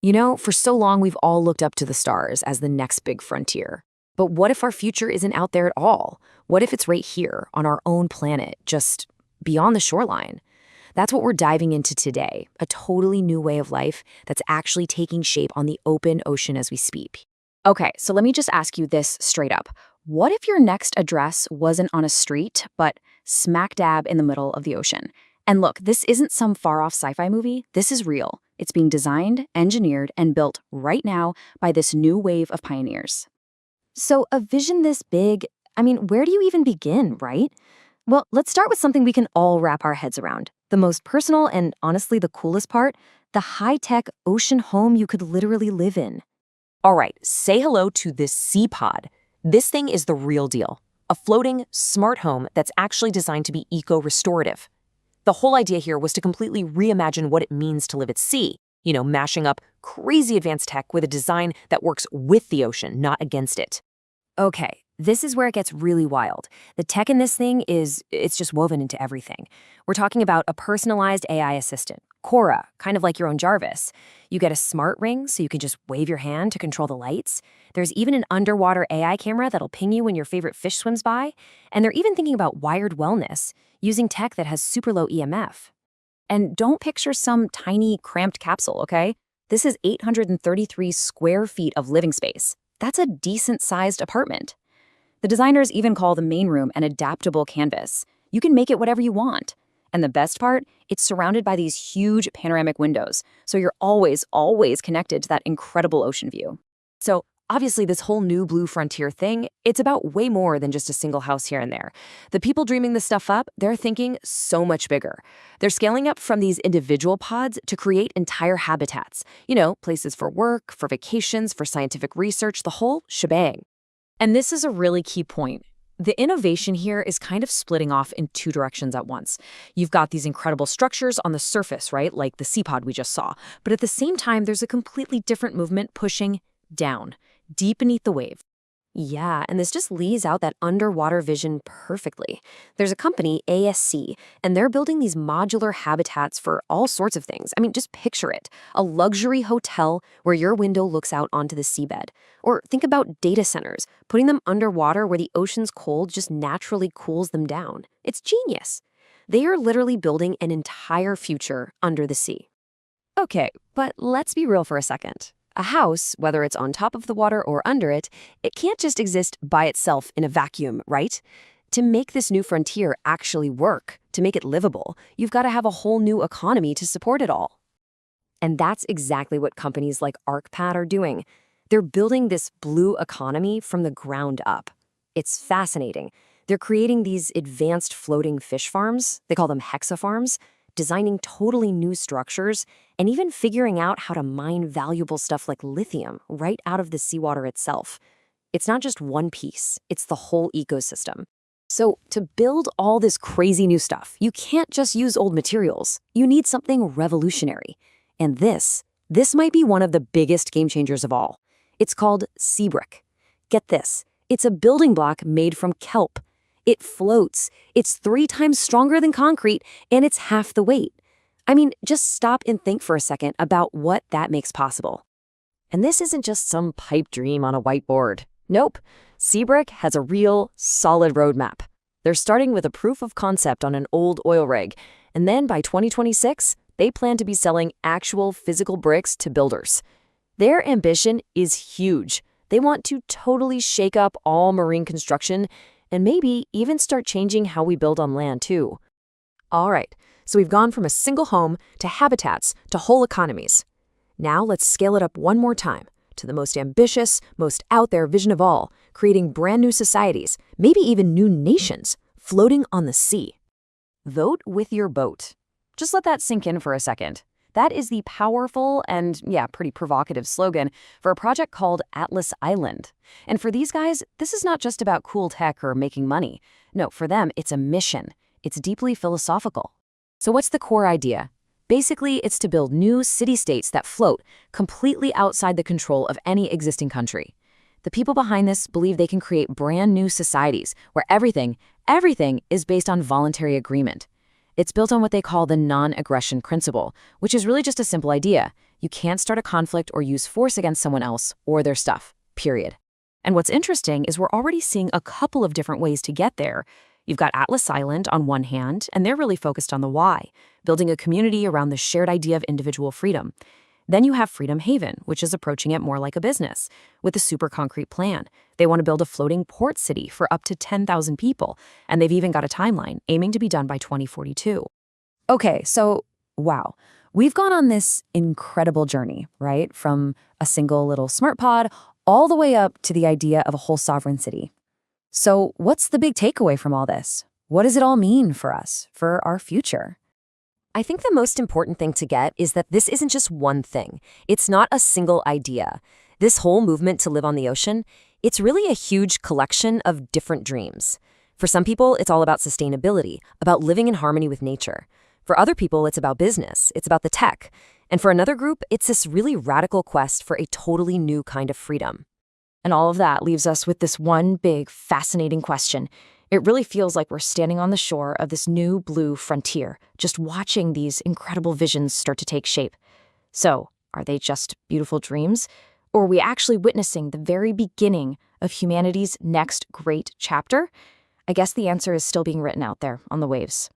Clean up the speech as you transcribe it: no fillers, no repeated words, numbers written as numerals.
You know, for so long we've all looked up to the stars as the next big frontier. But what if our future isn't out there at all? What if it's right here on our own planet, just beyond the shoreline? That's what we're diving into today, a totally new way of life that's actually taking shape on the open ocean as we speak. Okay, so let me just ask you this straight up. What if your next address wasn't on a street, but smack dab in the middle of the ocean? And look, this isn't some far-off sci-fi movie. This is real. It's being designed, engineered, and built right now by this new wave of pioneers. So a vision this big, where do you even begin, right? Well, let's start with something we can all wrap our heads around. The most personal and honestly the coolest part, the high-tech ocean home you could literally live in. All right, say hello to this Sea Pod. This thing is the real deal. A floating, smart home that's actually designed to be eco-restorative. The whole idea here was to completely reimagine what it means to live at sea, mashing up crazy advanced tech with a design that works with the ocean, not against it. Okay, this is where it gets really wild. The tech in this thing it's just woven into everything. We're talking about a personalized AI assistant, Cora, kind of like your own Jarvis. You get a smart ring so you can just wave your hand to control the lights. There's even an underwater AI camera that'll ping you when your favorite fish swims by. And they're even thinking about wired wellness, using tech that has super low EMF. And don't picture some tiny, cramped capsule, okay? This is 833 square feet of living space. That's a decent-sized apartment. The designers even call the main room an adaptable canvas. You can make it whatever you want. And the best part, it's surrounded by these huge panoramic windows, so you're always connected to that incredible ocean view. So obviously this whole new blue frontier thing, it's about way more than just a single house here and there. The people dreaming this stuff up, they're thinking so much bigger. They're scaling up from these individual pods to create entire habitats. Places for work, for vacations, for scientific research, the whole shebang. And this is a really key point. The innovation here is kind of splitting off in two directions at once. You've got these incredible structures on the surface, right? Like the sea pod we just saw. But at the same time, there's a completely different movement pushing down, deep beneath the wave. Yeah, and this just lays out that underwater vision perfectly. There's a company, ASC, and they're building these modular habitats for all sorts of things. Just picture it. A luxury hotel where your window looks out onto the seabed. Or think about data centers, putting them underwater where the ocean's cold just naturally cools them down. It's genius. They are literally building an entire future under the sea. Okay, but let's be real for a second. A house, whether it's on top of the water or under it, it can't just exist by itself in a vacuum, right? To make this new frontier actually work, to make it livable, you've got to have a whole new economy to support it all. And that's exactly what companies like Arkpad are doing. They're building this blue economy from the ground up. It's fascinating. They're creating these advanced floating fish farms, they call them hexafarms, designing totally new structures, and even figuring out how to mine valuable stuff like lithium right out of the seawater itself. It's not just one piece, it's the whole ecosystem. So to build all this crazy new stuff, you can't just use old materials. You need something revolutionary. And this might be one of the biggest game changers of all. It's called SeaBrick. Get this, it's a building block made from kelp. It floats, it's 3 times stronger than concrete, and it's half the weight. Just stop and think for a second about what that makes possible. And this isn't just some pipe dream on a whiteboard. Nope, SeaBrick has a real, solid roadmap. They're starting with a proof of concept on an old oil rig, and then by 2026, they plan to be selling actual physical bricks to builders. Their ambition is huge. They want to totally shake up all marine construction and maybe even start changing how we build on land too. All right, so we've gone from a single home to habitats to whole economies. Now let's scale it up one more time to the most ambitious, most out there vision of all, creating brand new societies, maybe even new nations, floating on the sea. Vote with your boat. Just let that sink in for a second. That is the powerful and, pretty provocative slogan for a project called Atlas Island. And for these guys, this is not just about cool tech or making money. No, for them, it's a mission. It's deeply philosophical. So what's the core idea? Basically, it's to build new city-states that float completely outside the control of any existing country. The people behind this believe they can create brand new societies where everything is based on voluntary agreement. It's built on what they call the non-aggression principle, which is really just a simple idea. You can't start a conflict or use force against someone else or their stuff, period. And what's interesting is we're already seeing a couple of different ways to get there. You've got Atlas Island on one hand, and they're really focused on the why, building a community around the shared idea of individual freedom. Then you have Freedom Haven, which is approaching it more like a business, with a super concrete plan. They want to build a floating port city for up to 10,000 people, and they've even got a timeline, aiming to be done by 2042. Okay, so, wow. We've gone on this incredible journey, right? From a single little smart pod all the way up to the idea of a whole sovereign city. So what's the big takeaway from all this? What does it all mean for us, for our future? I think the most important thing to get is that this isn't just one thing. It's not a single idea. This whole movement to live on the ocean, it's really a huge collection of different dreams. For some people, it's all about sustainability, about living in harmony with nature. For other people, it's about business, it's about the tech. And for another group, it's this really radical quest for a totally new kind of freedom. And all of that leaves us with this one big, fascinating question. It really feels like we're standing on the shore of this new blue frontier, just watching these incredible visions start to take shape. So, are they just beautiful dreams? Or are we actually witnessing the very beginning of humanity's next great chapter? I guess the answer is still being written out there on the waves.